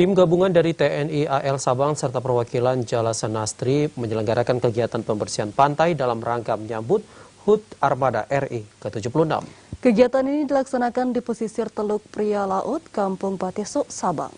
Tim gabungan dari TNI AL Sabang serta perwakilan Jalasan Nastri menyelenggarakan kegiatan pembersihan pantai dalam rangka menyambut HUT Armada RI ke-76. Kegiatan ini dilaksanakan di pesisir Teluk Pria Laut, Kampung Batisuk, Sabang.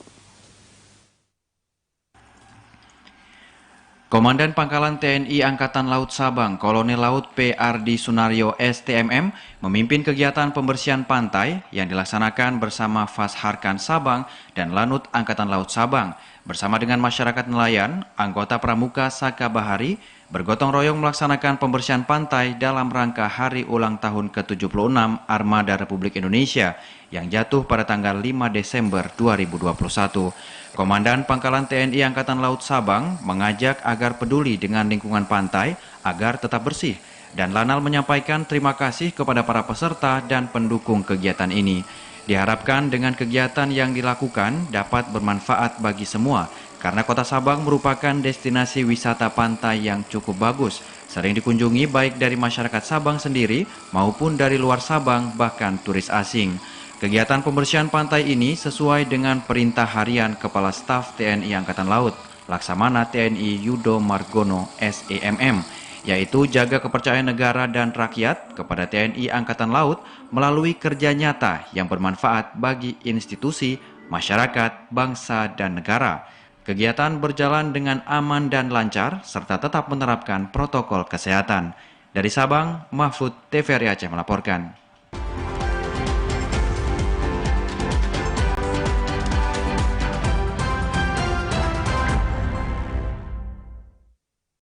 Komandan Pangkalan TNI Angkatan Laut Sabang, Kolonel Laut P. Ardi Sunario STMM, memimpin kegiatan pembersihan pantai yang dilaksanakan bersama Fasharkan Sabang dan Lanut Angkatan Laut Sabang. Bersama dengan masyarakat nelayan, anggota Pramuka Saka Bahari bergotong royong melaksanakan pembersihan pantai dalam rangka hari ulang tahun ke-76 Armada Republik Indonesia yang jatuh pada tanggal 5 Desember 2021. Komandan Pangkalan TNI Angkatan Laut Sabang mengajak agar peduli dengan lingkungan pantai agar tetap bersih, dan Lanal menyampaikan terima kasih kepada para peserta dan pendukung kegiatan ini. Diharapkan dengan kegiatan yang dilakukan dapat bermanfaat bagi semua, karena Kota Sabang merupakan destinasi wisata pantai yang cukup bagus, sering dikunjungi baik dari masyarakat Sabang sendiri maupun dari luar Sabang, bahkan turis asing. Kegiatan pembersihan pantai ini sesuai dengan perintah harian Kepala Staf TNI Angkatan Laut, Laksamana TNI Yudo Margono SEMM, yaitu jaga kepercayaan negara dan rakyat kepada TNI Angkatan Laut melalui kerja nyata yang bermanfaat bagi institusi, masyarakat, bangsa, dan negara. Kegiatan berjalan dengan aman dan lancar, serta tetap menerapkan protokol kesehatan. Dari Sabang, Mahfud TVRI Aceh melaporkan.